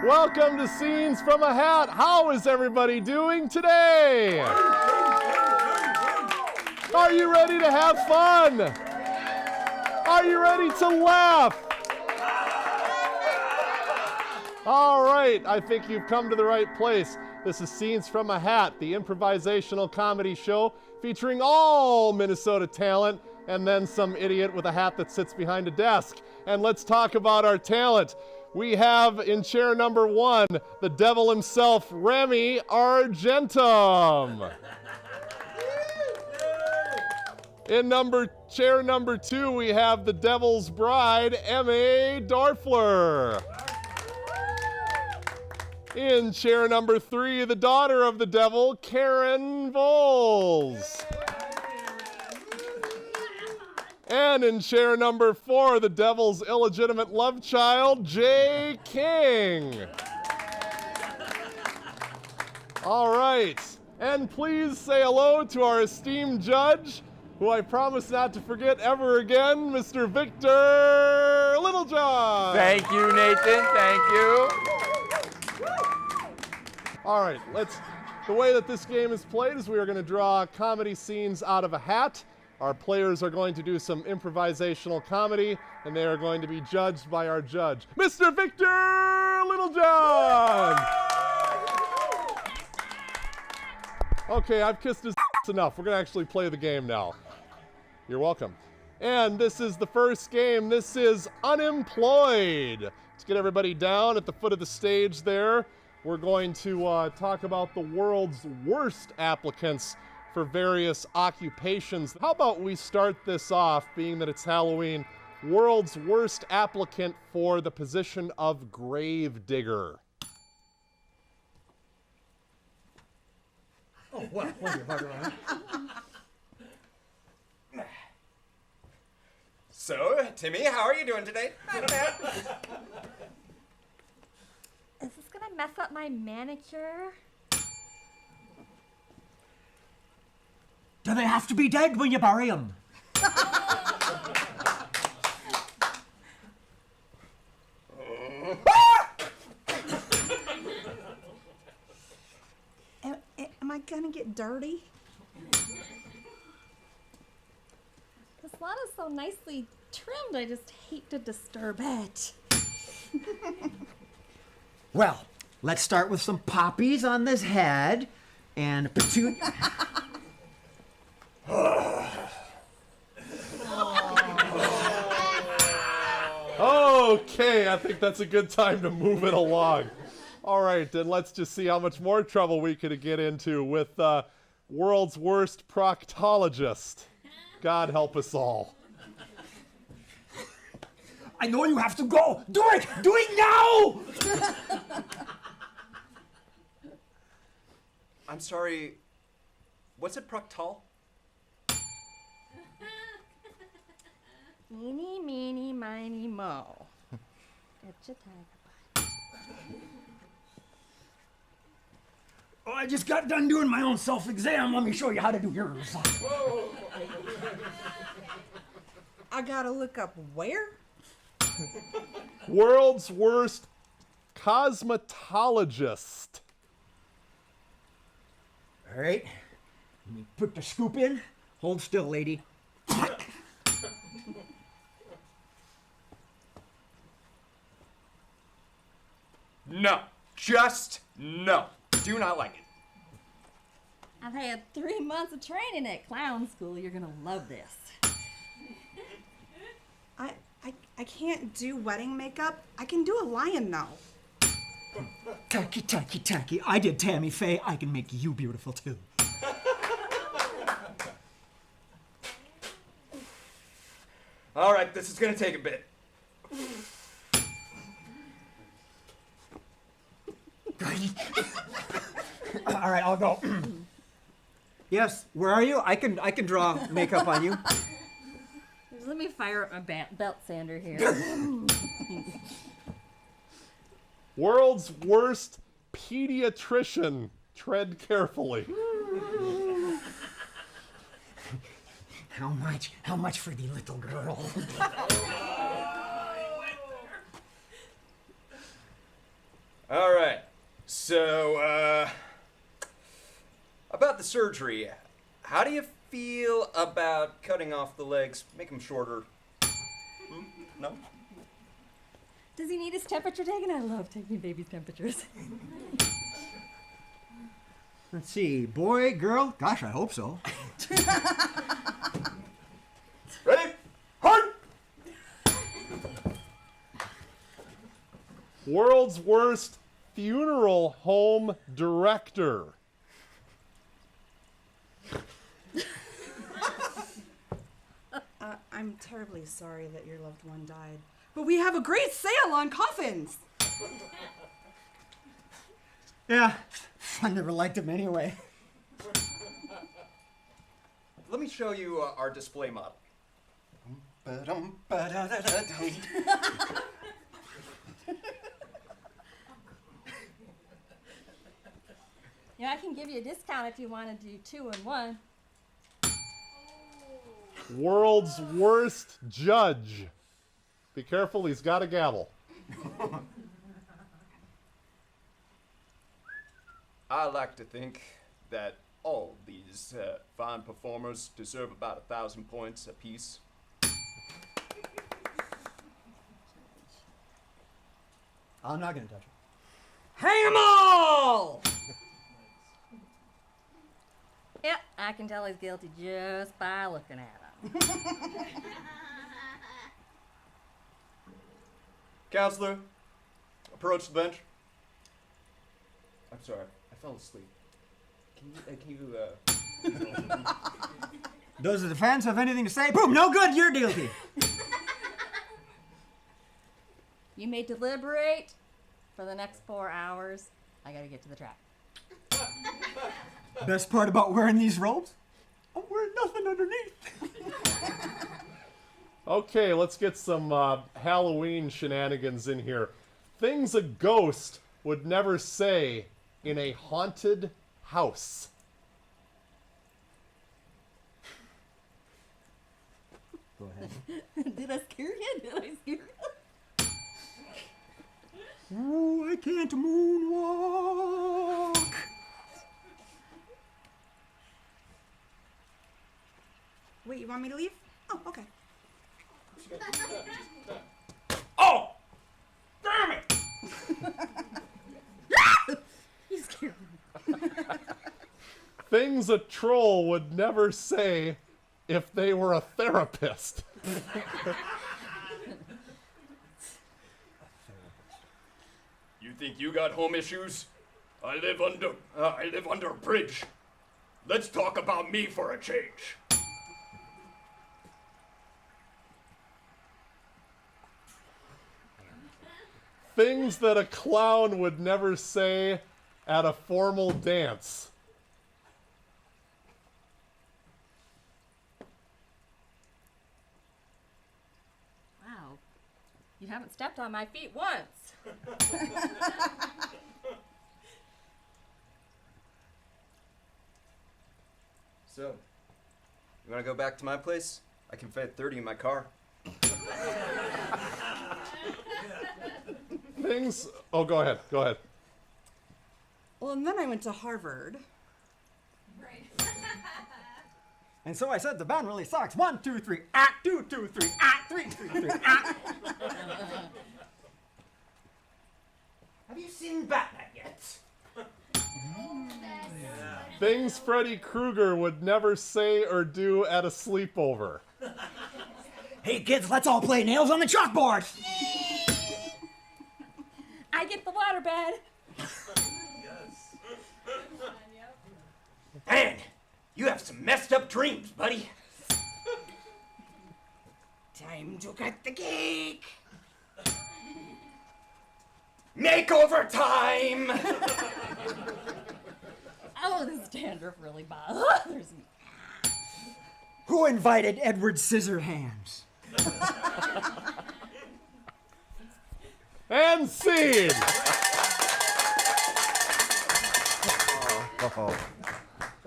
Welcome to Scenes from a Hat. How is everybody doing today? Are you ready to have fun? Are you ready to laugh? All right, I think you've come to the right place. This is Scenes from a Hat, the improvisational comedy show featuring all Minnesota talent and then some idiot with a hat that sits behind a desk. And let's talk about our talent. We have in chair number 1, the devil himself, Remy Argentum. In chair number 2, we have the devil's bride, M.A. Dorfler. In chair number 3, the daughter of the devil, Karen Voles. And in chair number 4, the devil's illegitimate love child, Jay King. All right, and please say hello to our esteemed judge, who I promise not to forget ever again, Mr. Victor Littlejohn. Thank you, Nathan, thank you. All right, the way that this game is played is we are going to draw comedy scenes out of a hat. Our players are going to do some improvisational comedy, and they are going to be judged by our judge, Mr. Victor Littlejohn! Okay, I've kissed his enough. We're going to actually play the game now. You're welcome. And this is the first game. This is Unemployed. Let's get everybody down at the foot of the stage there. We're going to talk about the world's worst applicants for various occupations. How about we start this off, being that it's Halloween, world's worst applicant for the position of grave digger. Oh, well, So, Timmy, how are you doing today? Is this gonna mess up my manicure? Do they have to be dead when you bury them? Am I gonna get dirty? This lawn is so nicely trimmed, I just hate to disturb it. Well, let's start with some poppies on this head and Okay, I think that's a good time to move it along. All right, then let's just see how much more trouble we could get into with world's worst proctologist. God help us all. I know you have to go. Do it! Do it now! I'm sorry, what's it, proctol? Eeny, meeny, miny, mo. Get your tiger bite. Oh, I just got done doing my own self-exam. Let me show you how to do yours. I gotta look up where? World's worst cosmetologist. All right. Let me put the scoop in. Hold still, lady. No, just no. Do not like it. I've had 3 months of training at clown school. You're gonna love this. I can't do wedding makeup. I can do a lion though. Tacky, tacky, tacky. I did Tammy Faye. I can make you beautiful too. All right, this is gonna take a bit. All right, I'll go. Yes, where are you? I can draw makeup on you. Just let me fire up my belt sander here. World's worst pediatrician. Tread carefully. How much? How much for the little girl? All right. So, about the surgery, how do you feel about cutting off the legs, make them shorter? No? Does he need his temperature taken? I love taking babies' temperatures. Let's see, boy, girl. Gosh, I hope so. Ready? Hard! World's worst funeral home director. I'm terribly sorry that your loved one died. But we have a great sale on coffins. Yeah, I never liked him anyway. Let me show you our display model. Yeah, I can give you a discount if you want to do 2 in 1. World's worst judge. Be careful, he's got a gavel. I like to think that all these fine performers deserve about 1,000 points apiece. I'm not gonna touch him. Hang 'em all! Yep, I can tell he's guilty just by looking at him. Counselor, approach the bench. I'm sorry, I fell asleep. Can you Does the defense have anything to say? Boom, no good, you're guilty. You may deliberate for the next 4 hours. I gotta get to the track. Best part about wearing these robes? I'm wearing nothing underneath. Okay, let's get some Halloween shenanigans in here. Things a ghost would never say in a haunted house. Go ahead. Did I scare you? Did I scare you? Oh, I can't moonwalk. Wait, you want me to leave? Oh, okay. Oh! Damn it! You scared me. Things a troll would never say if they were a therapist. You think you got home issues? I live under a bridge. Let's talk about me for a change. Things that a clown would never say at a formal dance. Wow. You haven't stepped on my feet once. So, you wanna go back to my place? I can fit 30 in my car. Things. Oh, go ahead. Go ahead. Well, and then I went to Harvard. And so I said the band really sucks. 1, 2, 3, act, 2, 2, 3, act, 3, 3, 3, act. Have you seen Batman yet? Things Freddy Krueger would never say or do at a sleepover. Hey kids, let's all play nails on the chalkboard. I get the waterbed. Man, you have some messed up dreams, buddy. Time to cut the cake. Makeover time! Oh, this dandruff really bothers me. Who invited Edward Scissorhands? And scene!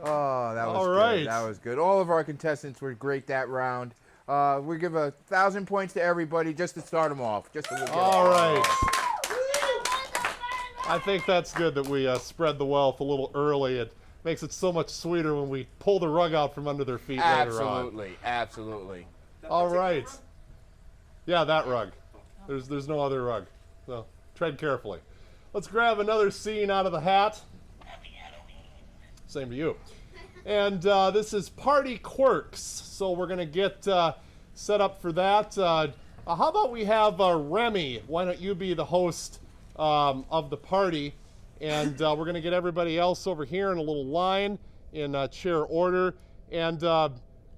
Oh, that was All good. right. That was good. All of our contestants were great that round. We give 1,000 points to everybody just to start them off. All right. I think that's good that we spread the wealth a little early. It makes it so much sweeter when we pull the rug out from under their feet later on. Absolutely, absolutely. All right. Yeah, that rug. There's no other rug. So tread carefully. Let's grab another scene out of the hat. Same to you. And this is Party Quirks. So we're going to get set up for that. How about we have Remy? Why don't you be the host of the party? And we're going to get everybody else over here in a little line in chair order. And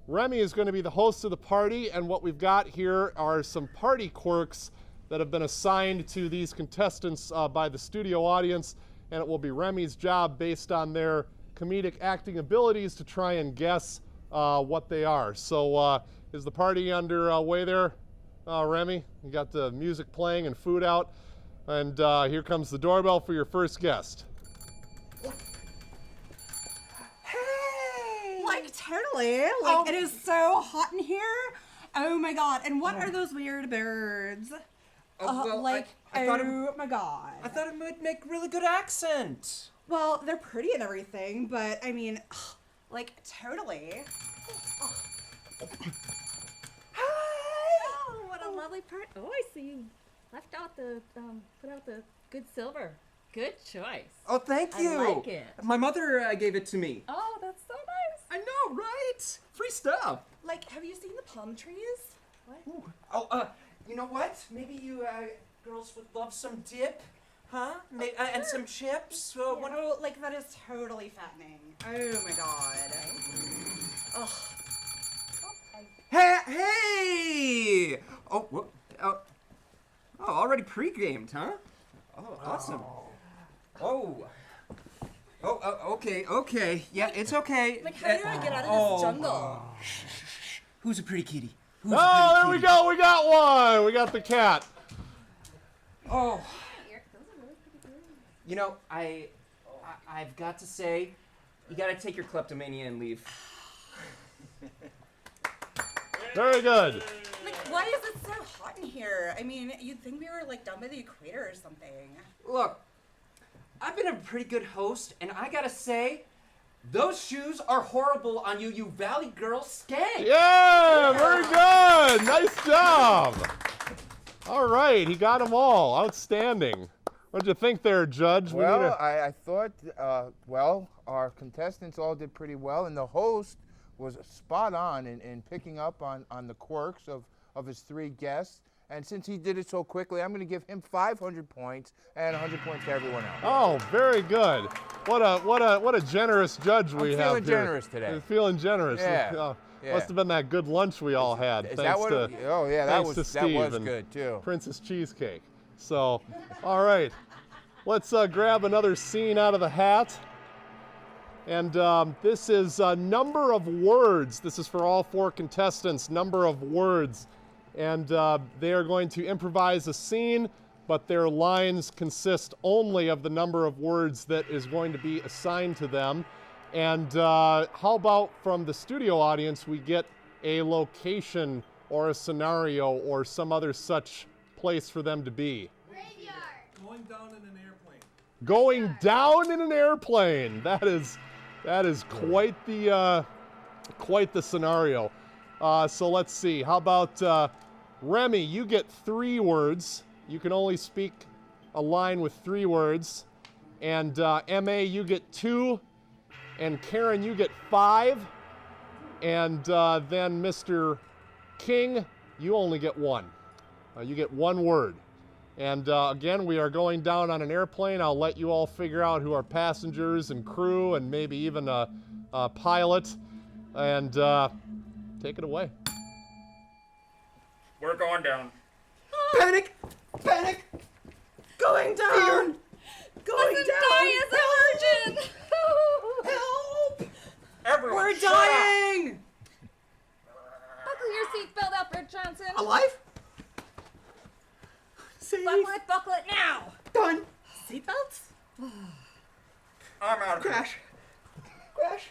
Remy is going to be the host of the party. And what we've got here are some party quirks that have been assigned to these contestants by the studio audience. And it will be Remy's job, based on their comedic acting abilities, to try and guess what they are. So is the party underway there, Remy? You got the music playing and food out. And here comes the doorbell for your first guest. Hey! Like, totally. Like, it is so hot in here. Oh my god. And what are those weird birds? Well, like, I thought oh my god. I thought it would make really good accent. Well, they're pretty and everything, but I mean, like, totally. Oh, what a lovely part. Oh, I see you left out the, put out the good silver. Good choice. Oh, thank you. I like it. My mother gave it to me. Oh, that's so nice. I know, right? Free stuff. Like, have you seen the palm trees? What? Ooh. Oh, you know what? Maybe you girls would love some dip, huh? And some chips. Oh, like, that is totally fattening. Oh my god. Ugh. Hey! Oh, whoop. Oh, already pre-gamed, huh? Oh, awesome. Oh. Okay. Yeah, it's okay. Like, how do I get out of this jungle? Who's a pretty kitty? Oh, there we go. We got one. We got the cat. Oh. You know, I've got to say, you gotta take your kleptomania and leave. Very good. Like, why is it so hot in here? I mean, you'd think we were, like, down by the equator or something. Look, I've been a pretty good host, and I gotta say, those shoes are horrible on you, you Valley Girl skank. Yeah, very good. Nice job. All right, he got them all. Outstanding. What'd you think there, Judge? Well, I thought, our contestants all did pretty well, and the host was spot on in picking up on the quirks of his three guests. And since he did it so quickly, I'm going to give him 500 points and 100 points to everyone else. Oh, very good. What a generous judge we have here. Feeling generous today. You're feeling generous. Yeah. Yeah. Must have been that good lunch we all had. Is thanks that what? to, Oh yeah, that was Steve and good too. Princess Cheesecake. So, all right, let's grab another scene out of the hat. And this is number of words. This is for all four contestants. Number of words. And they are going to improvise a scene, but their lines consist only of the number of words that is going to be assigned to them. And how about from the studio audience, we get a location or a scenario or some other such place for them to be? Graveyard. Going down in an airplane. Going down in an airplane. That is quite the scenario. So let's see. How about Remy? You get 3 words. You can only speak a line with 3 words. And MA, you get 2. And Karen, you get 5. And then Mr. King, you only get 1. You get 1 word. And again, we are going down on an airplane. I'll let you all figure out who are passengers and crew and maybe even a pilot. And take it away. We're going down. Panic! Panic! Going down! Going Listen, down! die as a virgin! Help! Everyone, We're shut up. dying! Buckle your seatbelt up, Rick Johnson. Alive? Safe. Buckle it now. Done. Seatbelts? I'm out of here. Crash. Crash.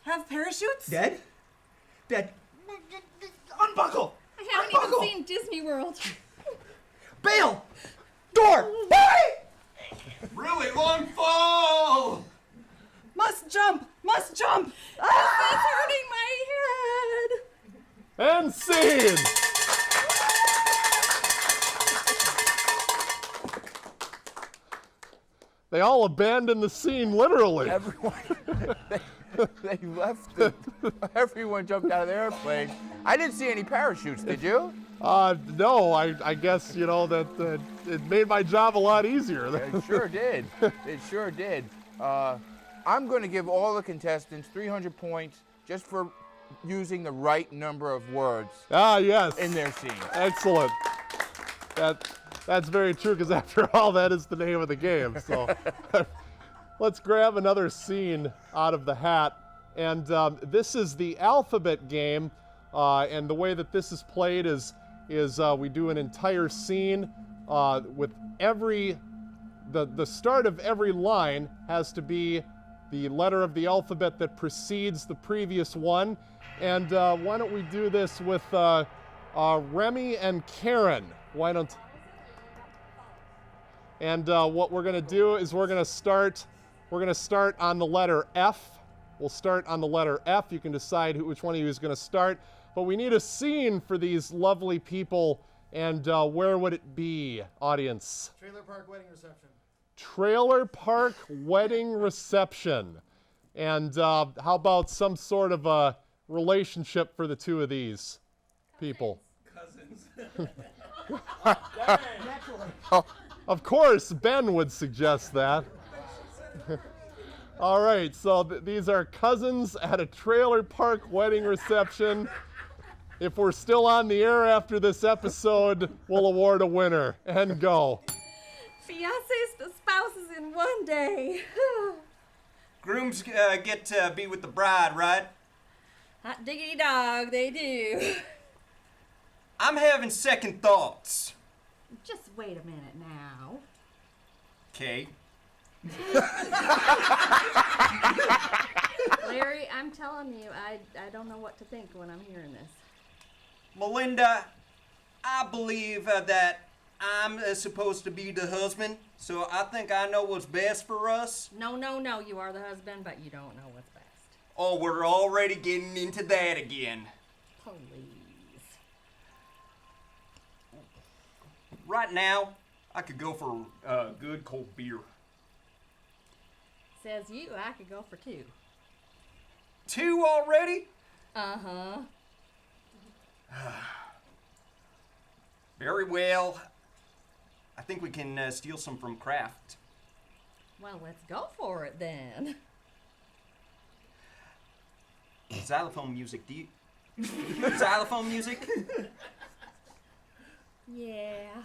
Have parachutes? Dead? Dead. Unbuckle! I haven't Buckle. even seen Disney World. Bail! Door! Really long fall! Must jump! Must jump! Oh, it's hurting my head. And scene! They all abandoned the scene, literally. Everyone, they left. Everyone jumped out of the airplane. I didn't see any parachutes. Did you? No, I guess, you know, that it made my job a lot easier. It sure did. It sure did. I'm going to give all the contestants 300 points just for using the right number of words Yes. in their scene. Excellent. That's very true, because after all, that is the name of the game. So let's grab another scene out of the hat. And this is the alphabet game. And the way that this is played is we do an entire scene with the start of every line has to be the letter of the alphabet that precedes the previous one. And why don't we do this with Remy and Karen? Why don't? And what we're gonna do is we're gonna start on the letter F. We'll start on the letter F. You can decide which one of you is gonna start. But we need a scene for these lovely people, and where would it be, audience? Trailer park wedding reception. Trailer park wedding reception. And how about some sort of a relationship for the two of these people? Cousins. Of course, Ben would suggest that. All right, so these are cousins at a trailer park wedding reception. If we're still on the air after this episode, we'll award a winner. And go. Fiancés to spouses in one day. Grooms get to be with the bride, right? Hot diggity dog, they do. I'm having second thoughts. Just wait a minute now. Okay. Larry, I'm telling you, I don't know what to think when I'm hearing this. Melinda, I believe that I'm supposed to be the husband, so I think I know what's best for us. No, you are the husband, but you don't know what's best. Oh, we're already getting into that again. Please. Right now, I could go for good cold beer. Says you, I could go for 2. 2 already? Uh-huh. Very well. I think we can steal some from Kraft. Well, let's go for it then. Xylophone music, do you... Xylophone music? Yeah.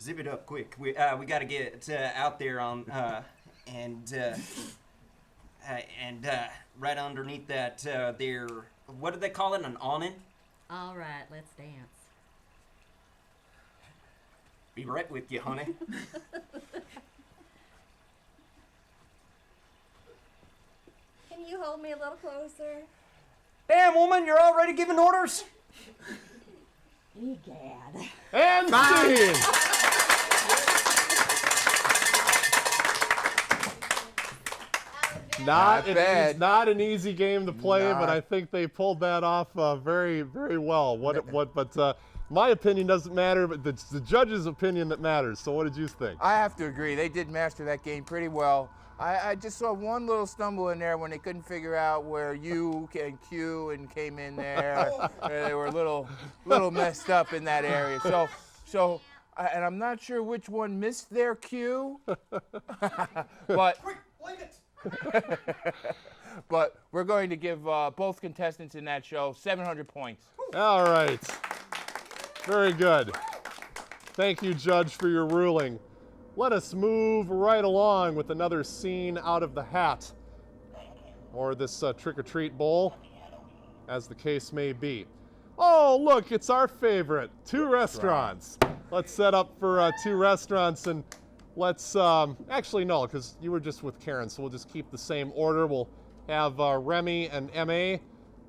Zip it up quick. We gotta get out there on and right underneath that there. What do they call it? An awning? All right, let's dance. Be right with you, honey. Can you hold me a little closer? Damn, woman, you're already giving orders? Egad. And scene! Not bad. Not an easy game to play, but Not. I think they pulled that off very, very well. But my opinion doesn't matter, but it's the judge's opinion that matters. So what did you think? I have to agree. They did master that game pretty well. I just saw one little stumble in there when they couldn't figure out where U and Q and came in there. They were a little messed up in that area. So, and I'm not sure which one missed their cue, but Quick, blame it! but we're going to give both contestants in that show 700 points. All right. Very good. Thank you, Judge, for your ruling. Let us move right along with another scene out of the hat, or this trick-or-treat bowl, as the case may be. Oh, look, it's our favorite, 2 restaurants. Let's set up for 2 restaurants, and let's, actually no, because you were just with Karen, so we'll just keep the same order. We'll have Remy and M.A.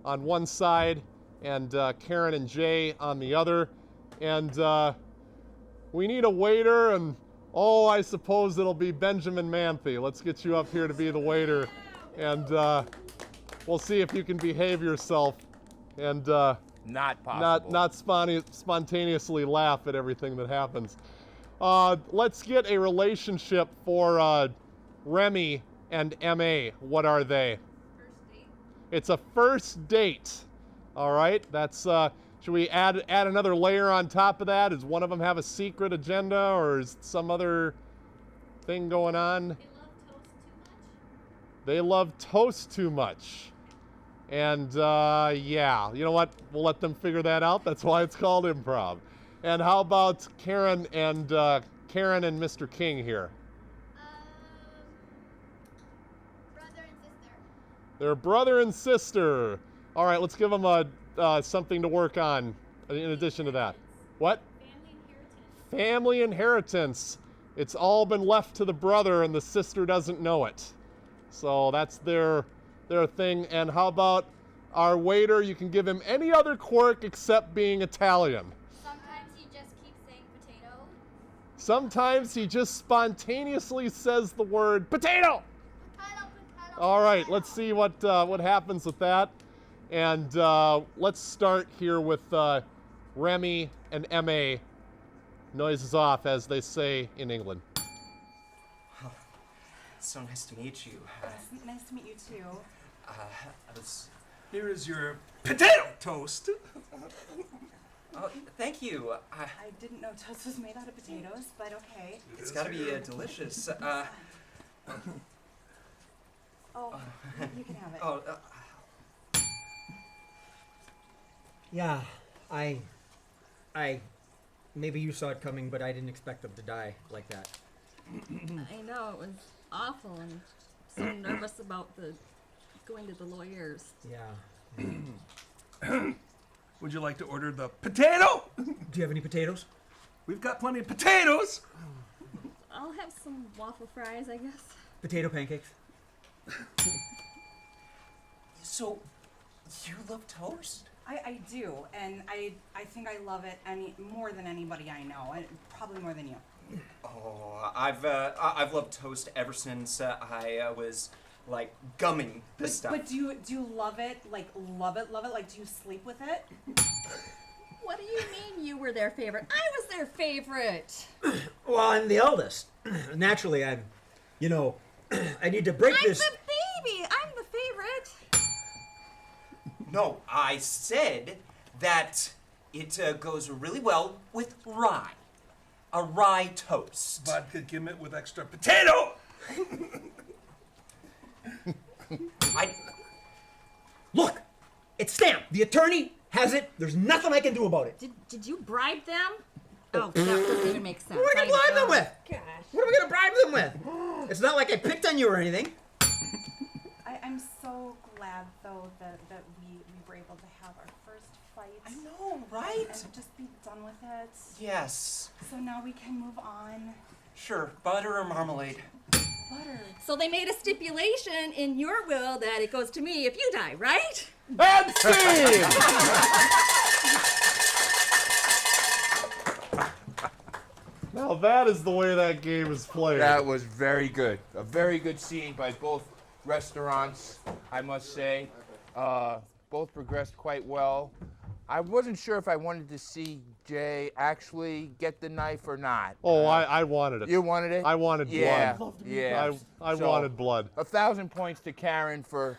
on one side, and Karen and Jay on the other. And we need a waiter, and oh, I suppose it'll be Benjamin Manthe. Let's get you up here to be the waiter, and we'll see if you can behave yourself and Not possible. not spontaneously laugh at everything that happens. Let's get a relationship for Remy and MA. What are they? First date. It's a first date. All right. That's. Should we add another layer on top of that? Does one of them have a secret agenda, or is some other thing going on? They love toast too much. They love toast too much. And yeah, you know what? We'll let them figure that out. That's why it's called improv. And how about Karen and Mr. King here? Brother and sister. They're brother and sister. All right, let's give them something to work on in addition to that. What? Family inheritance. Family inheritance. It's all been left to the brother, and the sister doesn't know it. So that's their thing. And how about our waiter? You can give him any other quirk except being Italian. Sometimes he just keeps saying potato. Sometimes he just spontaneously says the word potato. Potato. All right, let's see what happens with that. And let's start here with Remy and MA. Noises off, as they say in England. So nice to meet you. Nice to meet you too. Here is your potato toast. Oh, thank you. I didn't know toast was made out of potatoes, but okay. It's got to be delicious. Oh, you can have it. Oh, Yeah, I maybe you saw it coming, but I didn't expect them to die like that. I know, it was awful, and so nervous about going to the lawyers. Yeah. Would you like to order the potato? Do you have any potatoes? We've got plenty of potatoes. I'll have some waffle fries, I guess. Potato pancakes? so you love toast? I do, and I think I love it more than anybody I know, and probably more than you. Oh, I've loved toast ever since I was like gumming this stuff. But do you love it? Like love it? Like do you sleep with it? What do you mean you were their favorite? I was their favorite. Well, I'm the eldest. Naturally, I need to break I'm this. the baby. I'm the favorite. No, I said that it goes really well with rye. A rye toast. Vodka gimlet with extra potato. Look, it's stamped. The attorney has it. There's nothing I can do about it. Did you bribe them? Oh, that doesn't even make sense. What am I gonna bribe them with? Gosh. What am I gonna bribe them with? It's not like I picked on you or anything. I'm so glad though that we were able to have our first fight. I know, right? And just be done with it. Yes. So now we can move on. Sure, butter or marmalade. Butter. So they made a stipulation in your will that it goes to me if you die, right? And scene! Now that is the way that game is played. That was very good. A very good scene by both restaurants, I must say. Both progressed quite well. I wasn't sure if I wanted to see Jay actually get the knife or not. Oh, I wanted it. You wanted it? I wanted yeah, blood. Yeah. I So, wanted blood. 1,000 points to Karen for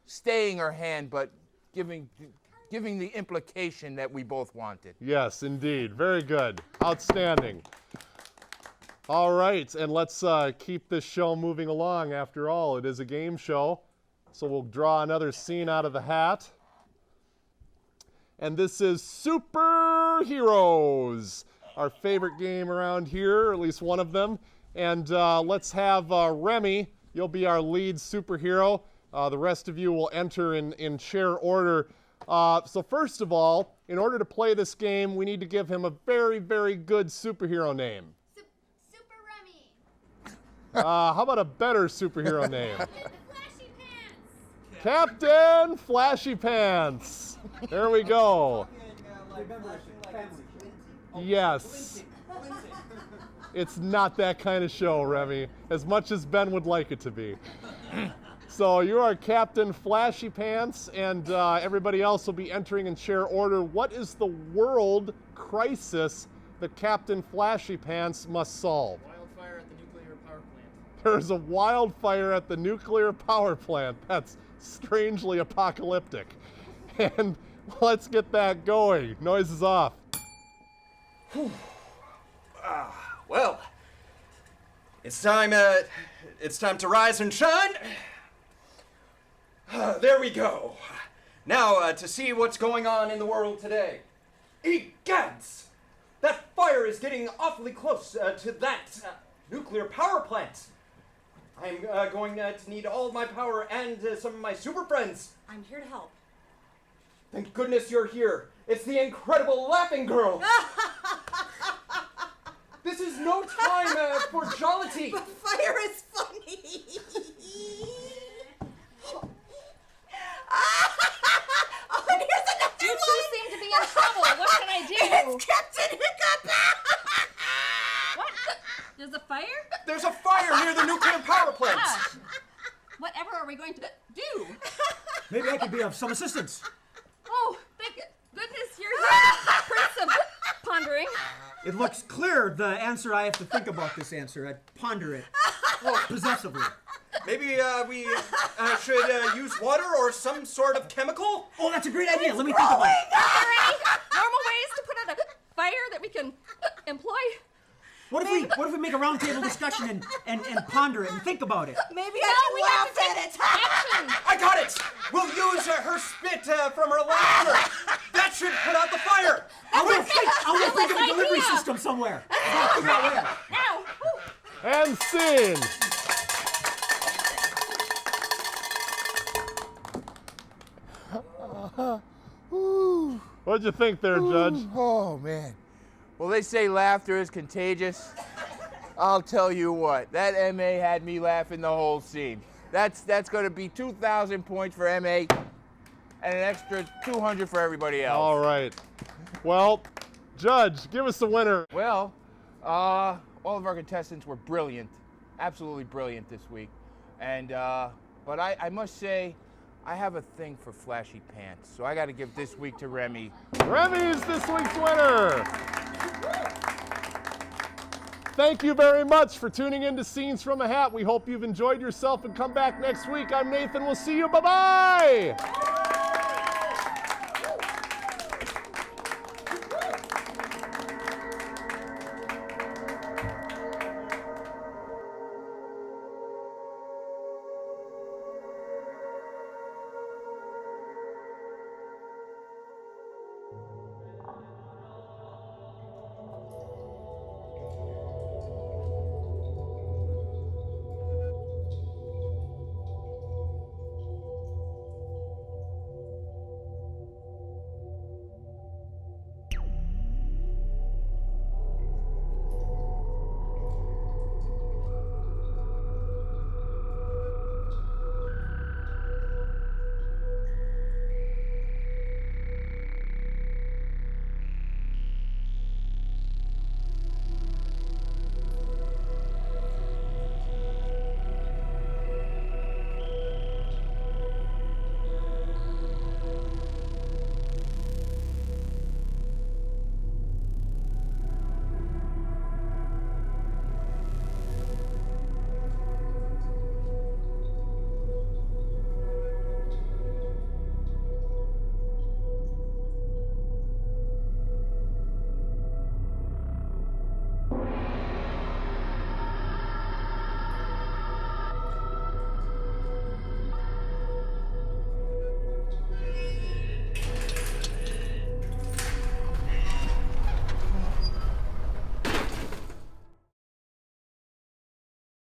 staying her hand, but giving the implication that we both wanted. Yes, indeed. Very good. Outstanding. All right, and let's keep this show moving along. After all, it is a game show. So we'll draw another scene out of the hat. And this is Superheroes, our favorite game around here, or at least one of them. And let's have Remy, you'll be our lead superhero. The rest of you will enter in chair order. So first of all, in order to play this game, we need to give him a very, very good superhero name. Super Remy. How about a better superhero name? Flashy Pants. Captain Flashy Pants. There we go. Yes. It's not that kind of show, Remy, as much as Ben would like it to be. So you are Captain Flashy Pants, and everybody else will be entering in chair order. What is the world crisis that Captain Flashy Pants must solve? Wildfire at the nuclear power plant. There's a wildfire at the nuclear power plant. That's strangely apocalyptic. And let's get that going. Noise is off. Well, it's time to rise and shine. There we go. Now, to see what's going on in the world today. Egads! That fire is getting awfully close to that nuclear power plant. I'm going to need all of my power and some of my super friends. I'm here to help. Thank goodness you're here. It's the incredible Laughing Girl. This is no time for jollity. But fire is funny. Oh, and here's another You one. two seem to be in trouble. What can I do? It's Captain Hiccup. What? There's a fire? There's a fire near the nuclear power plant. Gosh. Whatever are we going to do? Maybe I could be of some assistance. Oh, thank goodness you're here, Prince of Pondering. It looks clear, the answer. I have to think about this answer. I ponder it possessively. Maybe we should use water or some sort of chemical? Oh, that's a great idea. Let me think about it. Are there any normal ways to put out a fire that we can employ? What if we make a roundtable discussion and ponder it and think about it? Maybe No, I we can have laugh to at take it. action. I got it! We'll use her spit from her laughter. That should put out the fire. I'll go think of a delivery idea. system somewhere. I'll figure out where. Now, And scene. What'd you think there, Judge? Oh, man. Well, they say laughter is contagious. I'll tell you what, that MA had me laughing the whole scene. That's going to be 2,000 points for MA and an extra 200 for everybody else. All right. Well, Judge, give us the winner. Well, all of our contestants were brilliant, absolutely brilliant this week. And but I must say, I have a thing for flashy pants, so I got to give this week to Remy. Remy's this week's winner. Thank you very much for tuning in to Scenes from a Hat. We hope you've enjoyed yourself and come back next week. I'm Nathan. We'll see you. Bye-bye.